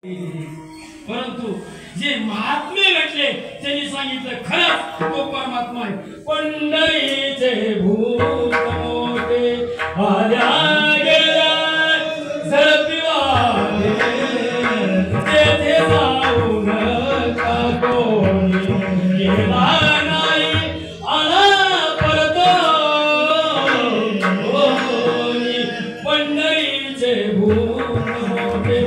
परंतु जे महात्मे भेटले त्यांनी सांगितलं खरंच तो परमात्मा आहे. पंढरीचे भूत मोठे आल्या गेल्या झळपिवाले तेथे जाऊ नका कोणी गेला नाही आला परत कोणी. पंढरीचे भूत मोठे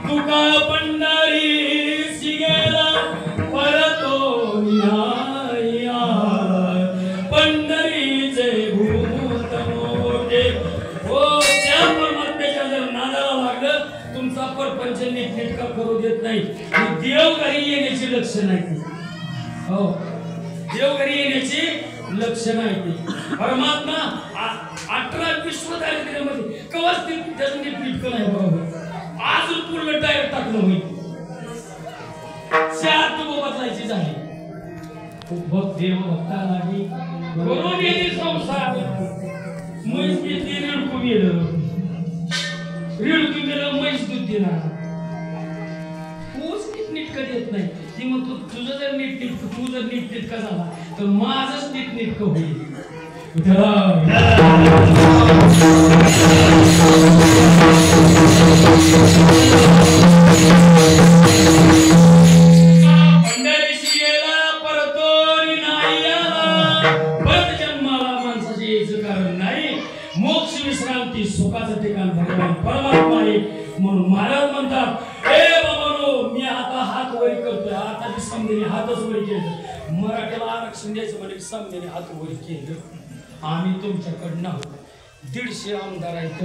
तुका पंढरीसी गेला परतो नाही आला. पंढरीचे भूत मोठे. हो त्या परमात्म्याच्या जर नादाला लागलं तुमचा परपंच नीटनेटका करू देत नाही. देव घरी येण्याची लक्षणं आहेत. हो देव घरी येण्याची लक्षणं आहेत. परमात्मा 18 विश्व दारिद्र्यामध्ये कवच त्याचं नीटनेटकं नाही बरोबर. आज पूर्ण टायर टाकलं होईल. चार तू बदलायची झाली. भक्त देव भक्ता लागी करून येईल संसार. म्हैस किती रिडकून गेलं म्हैस दूध देणार. तूच नीटनेटकं देत नाही. ती म्हणतो तुझं जर नीटनेटकं तू जर नीटनेटका झाला तर माझंच नीटनेटकं होईल. पंढरीशी गेला परतोरी नाही आला. परत जन्माला माणसाचे यायचं कारण नाही. मोक्ष विश्रांती सुखाचं ठिकाण भगवान परमात्मा आहे. म्हणून महाराज म्हणतात ए बाबांनो मी आता हात वरी करतोय. आता मी समजेने हातच वरी केलं. मराठीला आरक्षण द्यायचं म्हणजे समजेने हात वरी केलं. आम्ही तुमच्याकडनं आहोत. 150 आमदार आहेत,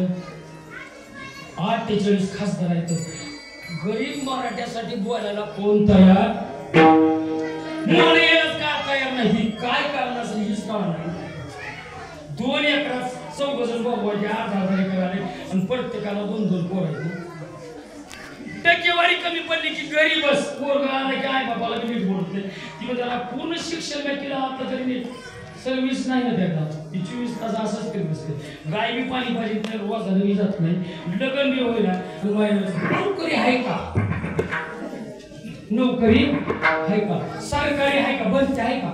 48 खासदार आहेत. गरीब मराठ्यासाठी बोलायला कोण तयार का तयार नाही. काय कारण असेल हीच कारण नाही. 2 एकरात 14 जण बघवायचे 8,000 एकर आले आणि प्रत्येकाला 2-2 पोर आहेत. टक्केवारी कमी पडली की गरीबच पोरगा आला की आई बाबाला नीट बोलते. ती त्याला पूर्ण शिक्षण भेटलं आता तरी नीट सर्व्हिस नाही ना त्याला. ती 24 तास असंच करत बसते. गाय बी पाणी पाहिजे तर वाजाने जात नाही. लग्न बी होईना. नोकरी आहे का? नोकरी आहे का? सरकारी आहे का? बंद आहे का?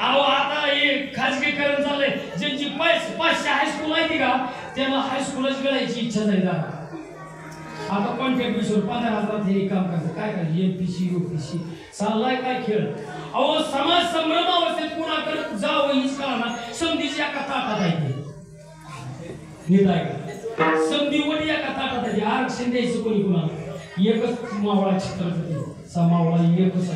अहो आता हे खाजगीकरण झालंय. ज्यांची 500 हायस्कूल आहे का त्यांना हायस्कूलच मिळायची इच्छा झाली. आता कॉन्ट्रॅक्ट बेसवर 15,000 हे काम करतात. काय करायचं एमपीसी यूपीसी चाललाय काय खेळ. अहो समाज संभ्रम अवस्थेत कुणाकडे जावं हीच कळना. समधीची एका ताटात आहे नीट आहे का? समधी वडी एका ताटात आहे. आरक्षण द्यायचं कोणी कुणाला. एकच मावळा छत्रपती मावळा एकच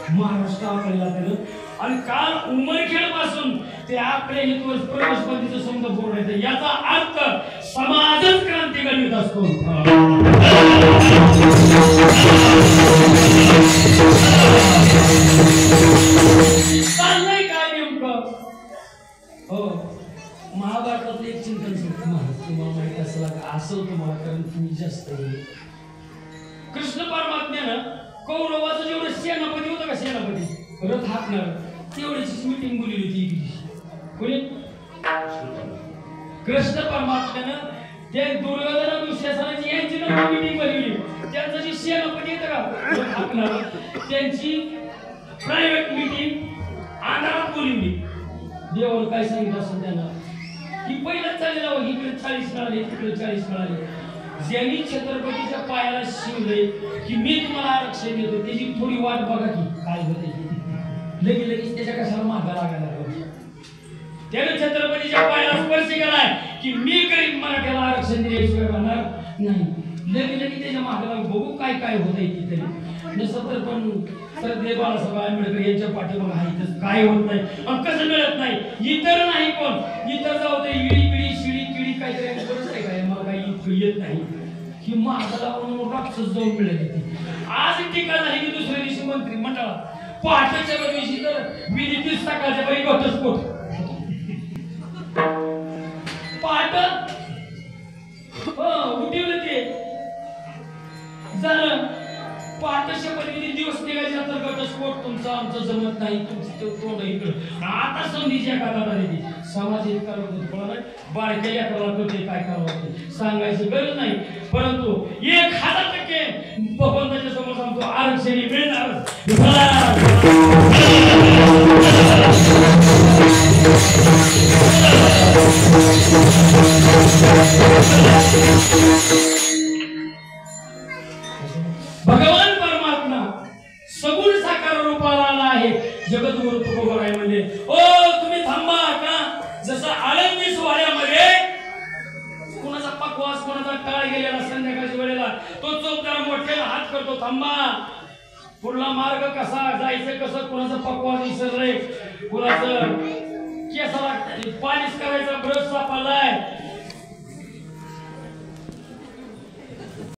महाराष्ट्र आपल्याला त्यानं. आणि काल उमरखेड पासून ते आपल्या इथवर प्रवेशबंदीचं समजा बोर्ड आहे. याचा अर्थ समाजच क्रांती घडवीत असतो. चाललंय काय नेमकं. हो महाभारतातलं एक चिंतन तुम्हाला माहित असेल तुम्हाला कारण तुम्ही जास्त. कृष्ण परमात्म्यानं कौरवाचं जेवढं सेनापती होतं का सेनापती रथ हाकणार तेवढीच मीटिंग बोलली होती. कोणी कृष्ण परमात्म्यानं त्या दुर्योधन दुःशासनाची यांची मीटिंग बोलवली. त्यांचं जे सेनापती येतं का रथ हाकणार त्यांची प्रायव्हेट मीटिंग अंधारात बोलवली. देवावर काय सांगितलं असं त्यांना की पहिलं चाललेलं इकडे 40 मिळाले तिकडे 40 मिळाले. ज्यांनी छत्रपतीच्या पायाला शिवले की मी तुम्हाला आरक्षण देतो त्याची थोडी वाट बघा की काय होते. लगेच त्याच्या कशाला मागा लागायला त्याने छत्रपतीच्या पायाला स्पर्श केलाय की मी गरीब मराठ्याला आरक्षण दिल्याशिवाय राहणार नाही. लगेच त्याच्या मागाला बघू काय काय होत आहे तरी नसं तर पण सरदेव बाळासाहेब आंबेडकर यांच्या पाठीमागे आहे काय होत नाही. कसं मिळत नाही इतर नाही कोण इतर जाऊ दे इडी पिढी शिडी किडी काहीतरी गरज आहे काय मला काही येत नाही. ही महागाला राक्षस जाऊन मिळाली. आज टीका झाली की दुसऱ्या दिवशी मंत्री मंडळात पहाटेच्या दिवशी तर विधी सकाळच्या बाई घटस्फोट पहाट उठवलं ते झालं. पहाटेच्या पद्धतीने दिवस निघायच्या तर घटस्फोट तुमचा आमचं जमत नाही तुमचं तोंड इकडं. आता संधीच्या काळात आली समाज इतका नाही बारक्या करावं ते काय करावं सांगायची गरज नाही. परंतु 1000% भगवान परमात्मा सगुण साकार रूपाला आला आहे. जगद्गुरु तुकोबाराय म्हणजे ओ तुम्ही थांबा का. जसं आळंदी सोहळ्यामध्ये कोणाचा पकवास कोणाचा टाळ गेलेला संध्याकाळच्या वेळेला तो चौकदार मोठ्याला हात करतो थांबा. पुढला मार्ग कसा जायचं कसं कोणाचं पकवास विसरलंय कोणाचं केसाला पालिश करायचा ब्रश सापडलाय